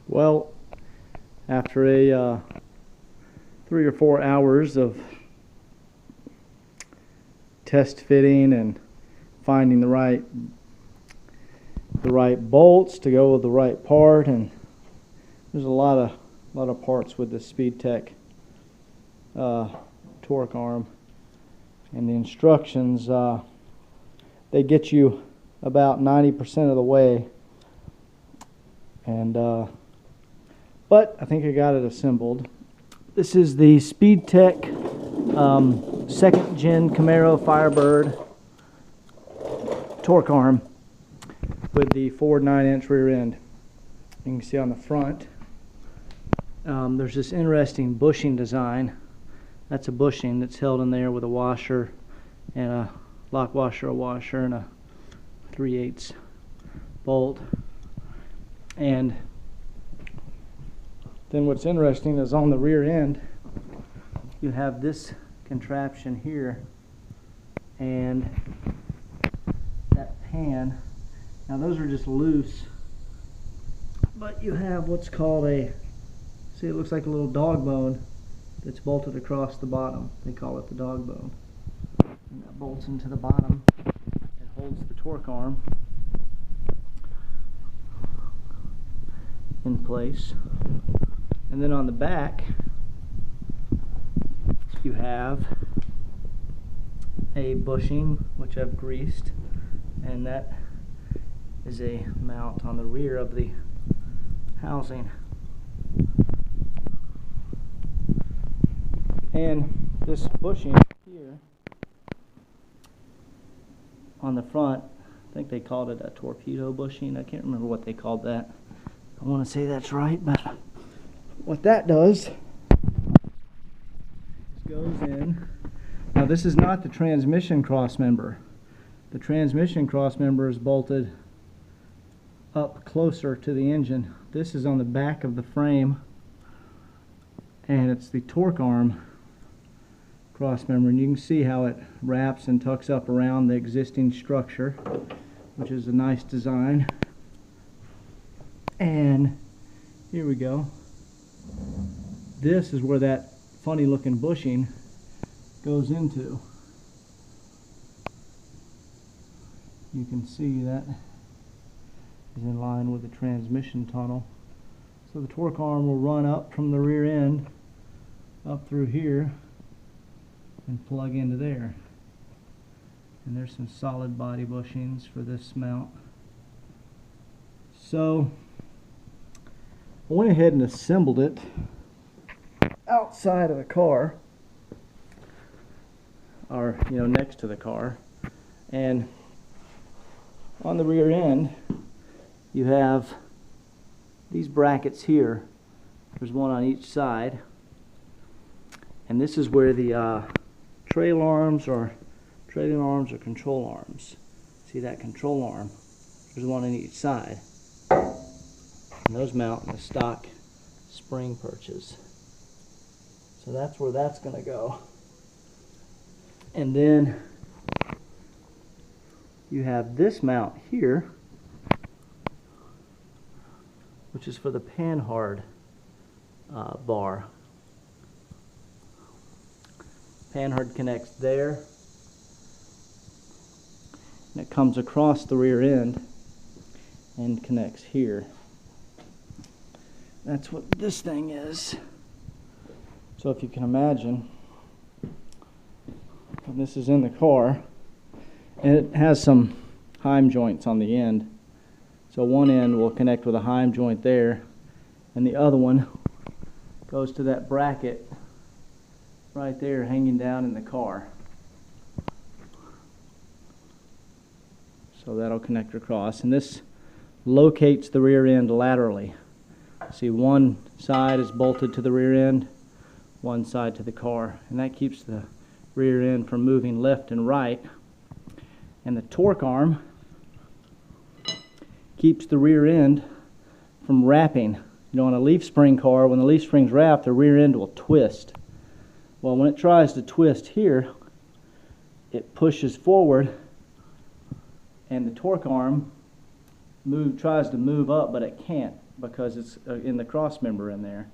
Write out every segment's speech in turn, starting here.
Well, after a 3 or 4 hours of test fitting and finding the right bolts to go with the right part, and there's a lot of parts with the SpeedTech torque arm, and the instructions they get you about 90% of the way, and but I think I got it assembled. This is the SpeedTech 2nd Gen Camaro Firebird torque arm with the forward 9-inch rear end. You can see on the front there's this interesting bushing design. That's a bushing that's held in there with a washer and a lock washer, a washer, and a 3/8 bolt. And then what's interesting is on the rear end you have this contraption here and that pan. Now those are just loose, but you have what's called a, see, it looks like a little dog bone that's bolted across the bottom. They call it the dog bone. And that bolts into the bottom and holds the torque arm in place. And then on the back you have a bushing which I've greased, and that is a mount on the rear of the housing. And this bushing here on the front, I think they called it a torpedo bushing. I can't remember what they called that. I want to say that's right, but what that does is goes in. Now this is not the transmission crossmember. The transmission crossmember is bolted up closer to the engine. This is on the back of the frame, and it's the torque arm crossmember, and you can see how it wraps and tucks up around the existing structure, which is a nice design. And here we go. This is where that funny looking bushing goes into. You can see that is in line with the transmission tunnel. So the torque arm will run up from the rear end up through here and plug into there. And there's some solid body bushings for this mount. So I went ahead and assembled it outside of the car, or next to the car. And on the rear end you have these brackets here. There's one on each side, and this is where the trailer arms or control arms. See that control arm? There's one on each side, and those mount in the stock spring perches. So that's where that's going to go. And then you have this mount here, which is for the panhard bar. Panhard connects there, and it comes across the rear end and connects here. That's what this thing is. So if you can imagine, this is in the car, and it has some heim joints on the end. So one end will connect with a heim joint there, and the other one goes to that bracket right there hanging down in the car. So that'll connect across, and this locates the rear end laterally. See, one side is bolted to the rear end, one side to the car, and that keeps the rear end from moving left and right. And the torque arm keeps the rear end from wrapping. On a leaf spring car, when the leaf springs wrap, the rear end will twist. Well, when it tries to twist here, it pushes forward, and the torque arm tries to move up, but it can't. because it's in the cross member in there,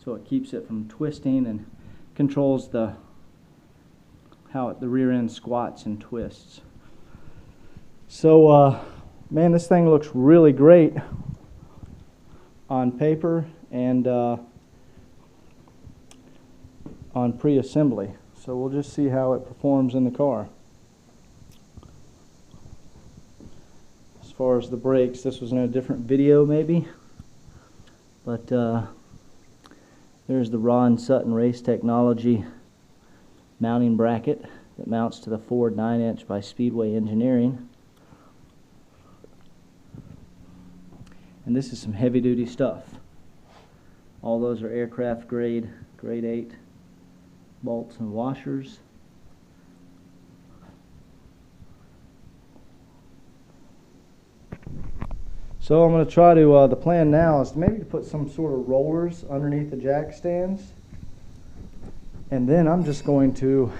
so it keeps it from twisting and controls how the rear end squats and twists. So man, this thing looks really great on paper and on pre-assembly. So we'll just see how it performs in the car. As far as the brakes, this was in a different video maybe, but there's the Ron Sutton Race Technology mounting bracket that mounts to the Ford 9-inch by Speedway Engineering. And this is some heavy duty stuff. All those are aircraft grade 8 bolts and washers. So I'm going to try to, the plan now is maybe to put some sort of rollers underneath the jack stands, and then I'm just going to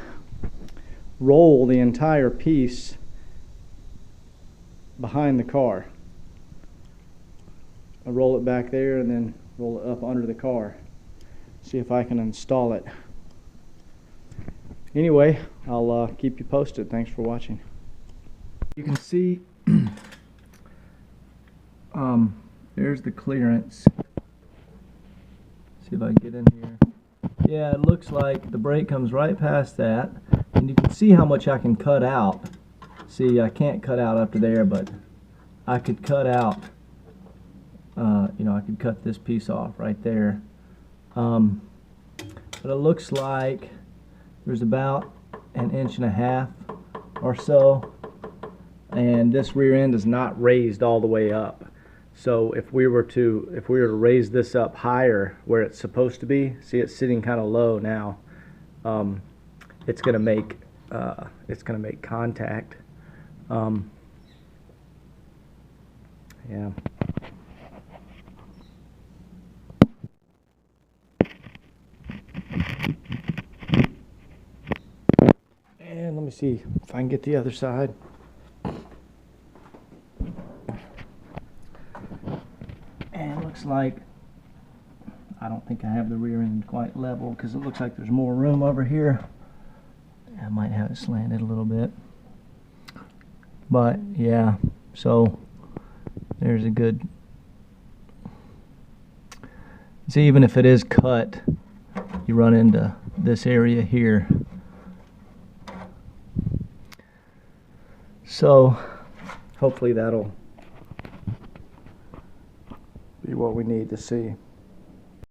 roll the entire piece behind the car. I roll it back there and then roll it up under the car. See if I can install it. Anyway, I'll keep you posted. Thanks for watching. You can see there's the clearance. See if I can get in here. Yeah, it looks like the brake comes right past that, and you can see how much I can cut out. See, I can't cut out up to there, but I could cut out, you know, I could cut this piece off right there. But it looks like there's about 1.5 inches or so, and this rear end is not raised all the way up. So if we were to raise this up higher where it's supposed to be, see it's sitting kind of low now, it's going to make contact. Yeah. And let me see if I can get the other side. And it looks like I don't think I have the rear end quite level because it looks like there's more room over here. I might have it slanted a little bit. But yeah, so there's a good, see, even if it is cut, you run into this area here. So hopefully that'll be what we need to see.